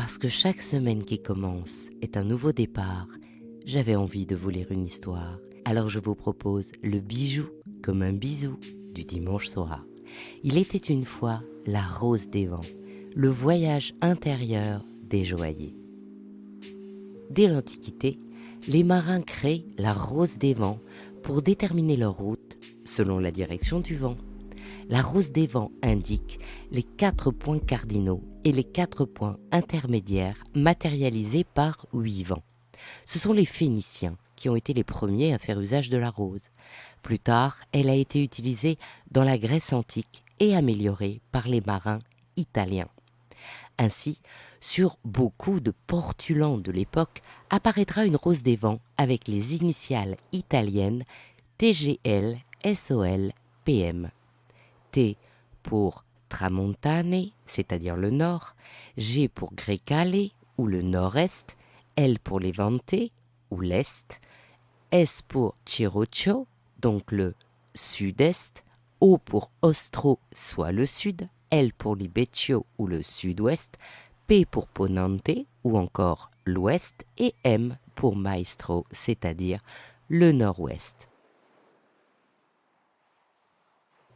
Parce que chaque semaine qui commence est un nouveau départ, j'avais envie de vous lire une histoire. Alors je vous propose le bijou comme un bisou du dimanche soir. Il était une fois la rose des vents, le voyage intérieur des joailliers. Dès l'Antiquité, les marins créent la rose des vents pour déterminer leur route selon la direction du vent. La rose des vents indique les 4 points cardinaux et les 4 points intermédiaires matérialisés par 8 vents. Ce sont les Phéniciens qui ont été les premiers à faire usage de la rose. Plus tard, elle a été utilisée dans la Grèce antique et améliorée par les marins italiens. Ainsi, sur beaucoup de portulans de l'époque, apparaîtra une rose des vents avec les initiales italiennes TGL, SOL, PM. T pour Tramontane, c'est-à-dire le nord, G pour Grecale, ou le nord-est, L pour Levante, ou l'est, S pour Ciroccio, donc le sud-est, O pour Ostro, soit le sud, L pour Libeccio, ou le sud-ouest, P pour Ponente, ou encore l'ouest, et M pour Maestro, c'est-à-dire le nord-ouest.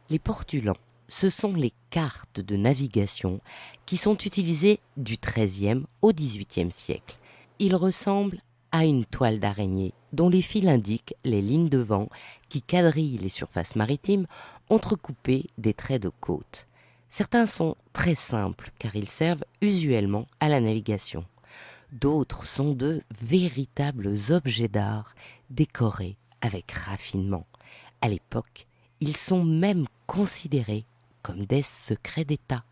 Les portulans, ce sont les cartes de navigation qui sont utilisées du XIIIe au XVIIIe siècle. Ils ressemblent à une toile d'araignée dont les fils indiquent les lignes de vent qui quadrillent les surfaces maritimes entrecoupées des traits de côte. Certains sont très simples car ils servent usuellement à la navigation. D'autres sont de véritables objets d'art décorés avec raffinement. À l'époque, ils sont même considérés comme des secrets d'État,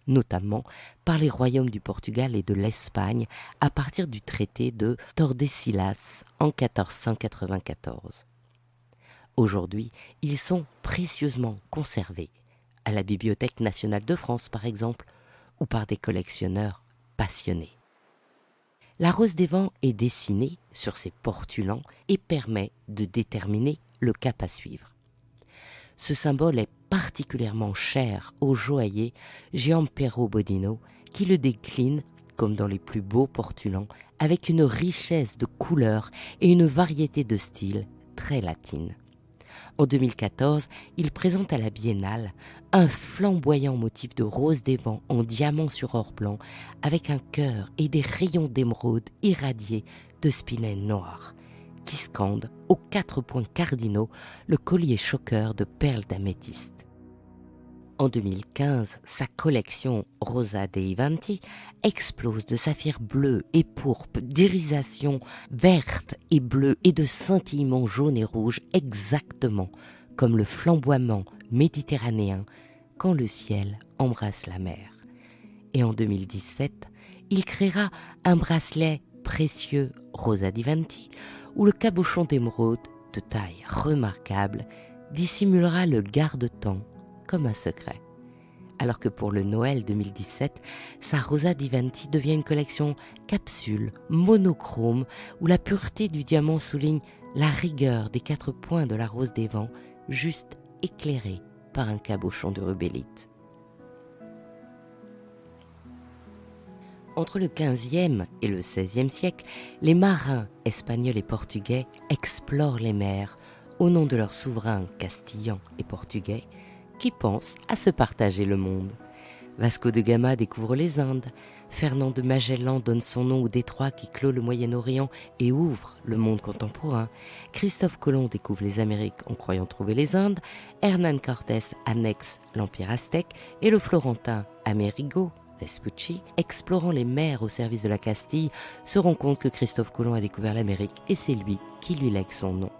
notamment par les royaumes du Portugal et de l'Espagne à partir du traité de Tordesillas en 1494. Aujourd'hui, ils sont précieusement conservés, à la Bibliothèque nationale de France par exemple, ou par des collectionneurs passionnés. La rose des vents est dessinée sur ces portulans et permet de déterminer le cap à suivre. Ce symbole est particulièrement cher au joaillier Giampero Bodino qui le décline, comme dans les plus beaux portulans, avec une richesse de couleurs et une variété de styles très latine. En 2014, il présente à la Biennale un flamboyant motif de rose des vents en diamant sur or blanc avec un cœur et des rayons d'émeraude irradiés de spinel noir, qui scande aux 4 points cardinaux le collier choqueur de perles d'améthyste. En 2015, sa collection Rosa dei Venti explose de saphirs bleus et pourpres, d'irisations vertes et bleues et de scintillements jaunes et rouges exactement comme le flamboiement méditerranéen quand le ciel embrasse la mer. Et en 2017, il créera un bracelet précieux Rosa dei Venti où le cabochon d'émeraude, de taille remarquable, dissimulera le garde-temps comme un secret. Alors que pour le Noël 2017, sa Rosa dei Venti devient une collection capsule, monochrome, où la pureté du diamant souligne la rigueur des 4 points de la rose des vents, juste éclairée par un cabochon de rubellite. Entre le XVe et le XVIe siècle, les marins espagnols et portugais explorent les mers au nom de leurs souverains castillans et portugais qui pensent à se partager le monde. Vasco de Gama découvre les Indes, Fernand de Magellan donne son nom au détroit qui clôt le Moyen-Orient et ouvre le monde contemporain, Christophe Colomb découvre les Amériques en croyant trouver les Indes, Hernán Cortés annexe l'Empire aztèque et le Florentin Amerigo Vespucci, explorant les mers au service de la Castille, se rend compte que Christophe Colomb a découvert l'Amérique et c'est lui qui lui lègue son nom.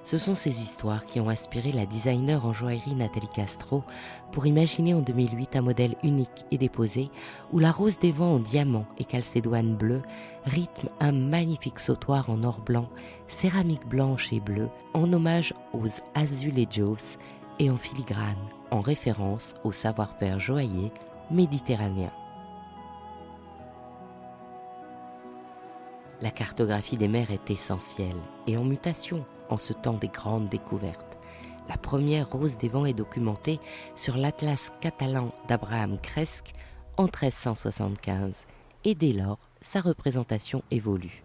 Ce sont ces histoires qui ont inspiré la designer en joaillerie Nathalie Castro pour imaginer en 2008 un modèle unique et déposé où la rose des vents en diamant et calcédoine bleue rythme un magnifique sautoir en or blanc, céramique blanche et bleue en hommage aux azulejos et en filigrane en référence au savoir-faire joaillier méditerranéen. La cartographie des mers est essentielle et en mutation en ce temps des grandes découvertes. La première rose des vents est documentée sur l'Atlas catalan d'Abraham Cresque en 1375 et dès lors, sa représentation évolue.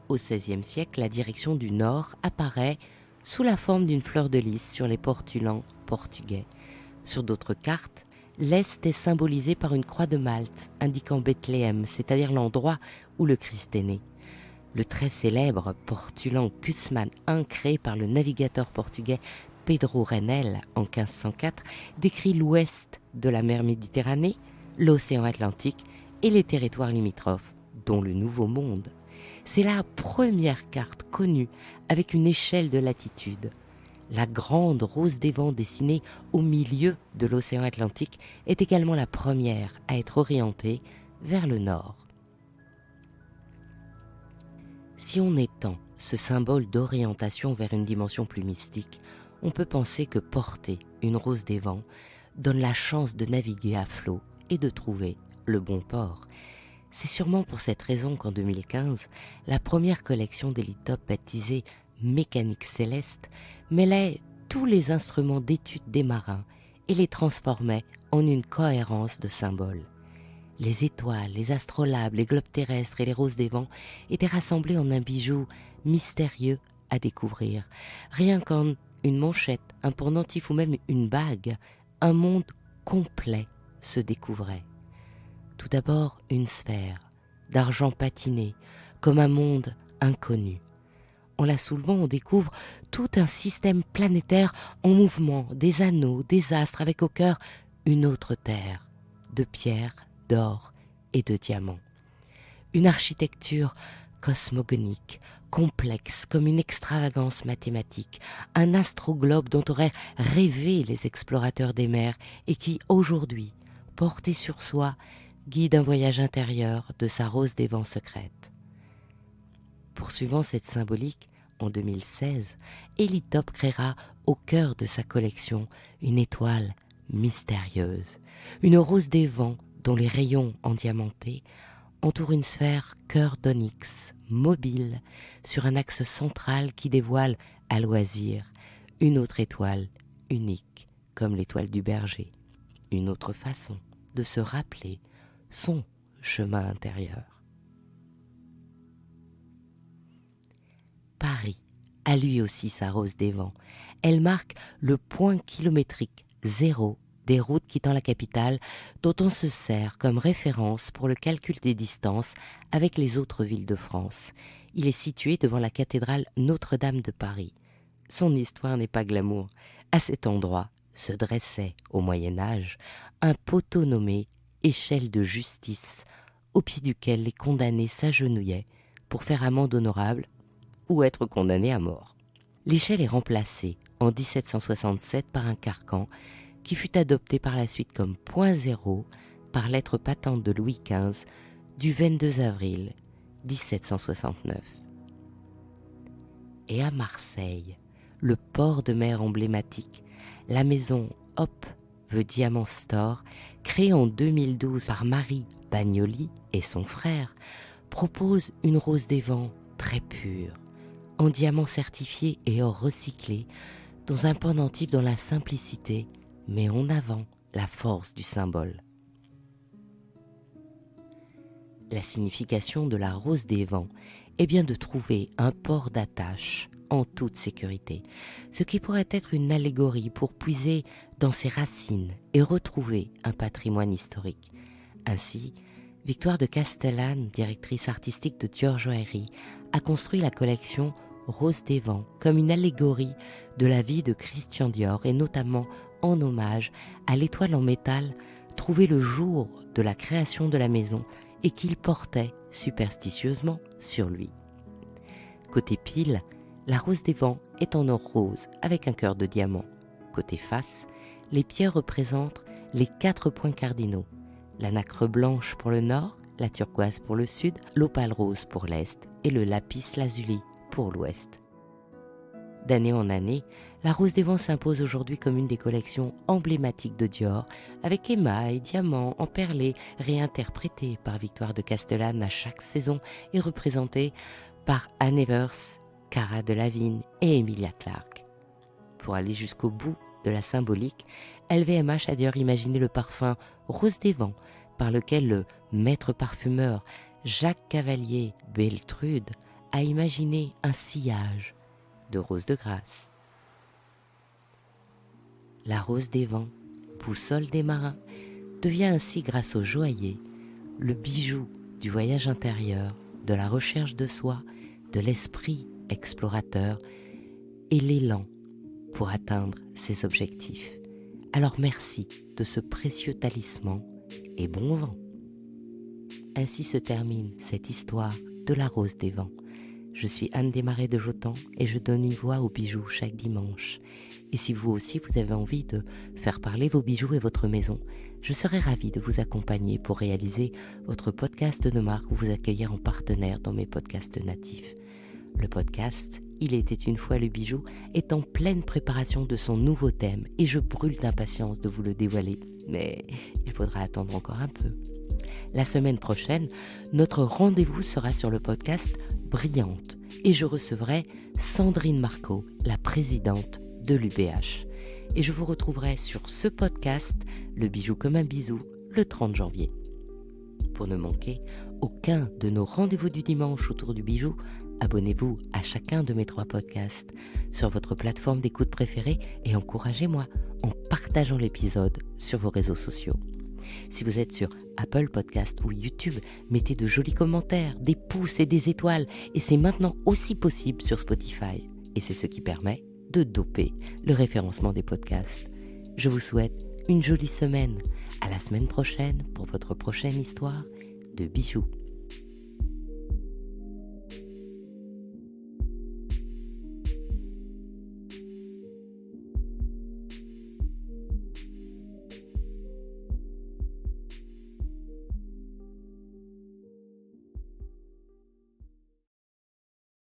Au XVIe siècle, la direction du nord apparaît sous la forme d'une fleur de lys sur les portulans portugais. Sur d'autres cartes, l'Est est symbolisé par une croix de Malte indiquant Bethléem, c'est-à-dire l'endroit où le Christ est né. Le très célèbre portulan Gusman I, créé par le navigateur portugais Pedro Reinel en 1504, décrit l'ouest de la mer Méditerranée, l'océan Atlantique et les territoires limitrophes, dont le Nouveau Monde. C'est la première carte connue avec une échelle de latitude. La grande rose des vents dessinée au milieu de l'océan Atlantique est également la première à être orientée vers le nord. Si on étend ce symbole d'orientation vers une dimension plus mystique, on peut penser que porter une rose des vents donne la chance de naviguer à flot et de trouver le bon port. C'est sûrement pour cette raison qu'en 2015, la première collection d'Elitop baptisée Mécanique céleste mêlait tous les instruments d'étude des marins et les transformait en une cohérence de symboles. Les étoiles, les astrolabes, les globes terrestres et les roses des vents étaient rassemblés en un bijou mystérieux à découvrir. Rien qu'en une manchette, un pendentif ou même une bague, un monde complet se découvrait. Tout d'abord une sphère d'argent patiné, comme un monde inconnu. En la soulevant, on découvre tout un système planétaire en mouvement, des anneaux, des astres, avec au cœur une autre terre, de pierre, d'or et de diamants. Une architecture cosmogonique, complexe comme une extravagance mathématique, un astroglobe dont auraient rêvé les explorateurs des mers et qui, aujourd'hui, porté sur soi, guide un voyage intérieur de sa rose des vents secrète. Poursuivant cette symbolique, en 2016, Elitop créera au cœur de sa collection une étoile mystérieuse, une rose des vents dont les rayons endiamantés entourent une sphère cœur d'onyx, mobile, sur un axe central qui dévoile, à loisir, une autre étoile unique, comme l'étoile du berger, une autre façon de se rappeler son chemin intérieur. Paris a lui aussi sa rose des vents. Elle marque le point kilométrique zéro des routes quittant la capitale, dont on se sert comme référence pour le calcul des distances avec les autres villes de France. Il est situé devant la cathédrale Notre-Dame de Paris. Son histoire n'est pas glamour. À cet endroit se dressait, au Moyen-Âge, un poteau nommé échelle de justice, au pied duquel les condamnés s'agenouillaient pour faire amende honorable ou être condamnés à mort. L'échelle est remplacée en 1767 par un carcan qui fut adopté par la suite comme point zéro par lettre patente de Louis XV du 22 avril 1769. Et à Marseille, le port de mer emblématique, la maison Hop the Diamond Store, créée en 2012 par Marie Bagnoli et son frère, propose une rose des vents très pure, en diamant certifié et or recyclé, dans un pendentif dont la simplicité met en avant la force du symbole. La signification de la rose des vents est bien de trouver un port d'attache en toute sécurité, ce qui pourrait être une allégorie pour puiser dans ses racines et retrouver un patrimoine historique. Ainsi, Victoire de Castellane, directrice artistique de Dior Joaillerie, a construit la collection Rose des Vents comme une allégorie de la vie de Christian Dior et notamment en hommage à l'étoile en métal trouvée le jour de la création de la maison et qu'il portait superstitieusement sur lui. Côté pile, la rose des vents est en or rose avec un cœur de diamant. Côté face, les pierres représentent les 4 points cardinaux. La nacre blanche pour le nord, la turquoise pour le sud, l'opale rose pour l'est et le lapis lazuli pour l'ouest. D'année en année, la rose des vents s'impose aujourd'hui comme une des collections emblématiques de Dior, avec émail, diamants, emperlés, réinterprétés par Victoire de Castellane à chaque saison et représentés par Anne Evers, Cara Delevingne et Emilia Clarke. Pour aller jusqu'au bout de la symbolique, LVMH a d'ailleurs imaginé le parfum Rose des Vents, par lequel le maître parfumeur Jacques Cavalier Beltrude a imaginé un sillage de roses de grâce. La rose des vents, boussole des marins, devient ainsi, grâce au joaillier, le bijou du voyage intérieur, de la recherche de soi, de l'esprit explorateur et l'élan pour atteindre ses objectifs. Alors merci de ce précieux talisman et bon vent. Ainsi se termine cette histoire de la rose des vents. Je suis Anne Desmarais de Jotan et je donne une voix aux bijoux chaque dimanche. Et si vous aussi vous avez envie de faire parler vos bijoux et votre maison, je serai ravie de vous accompagner pour réaliser votre podcast de marque ou vous accueillir en partenaire dans mes podcasts natifs. Le podcast « Il était une fois le bijou » est en pleine préparation de son nouveau thème et je brûle d'impatience de vous le dévoiler, mais il faudra attendre encore un peu. La semaine prochaine, notre rendez-vous sera sur le podcast Brillante et je recevrai Sandrine Marco, la présidente de l'UBH. Et je vous retrouverai sur ce podcast, Le bijou comme un bisou, le 30 janvier. Pour ne manquer aucun de nos rendez-vous du dimanche autour du bijou, abonnez-vous à chacun de mes 3 podcasts sur votre plateforme d'écoute préférée et encouragez-moi en partageant l'épisode sur vos réseaux sociaux. Si vous êtes sur Apple Podcast ou YouTube, mettez de jolis commentaires, des pouces et des étoiles. Et c'est maintenant aussi possible sur Spotify. Et c'est ce qui permet de doper le référencement des podcasts. Je vous souhaite une jolie semaine. À la semaine prochaine pour votre prochaine histoire de bijoux.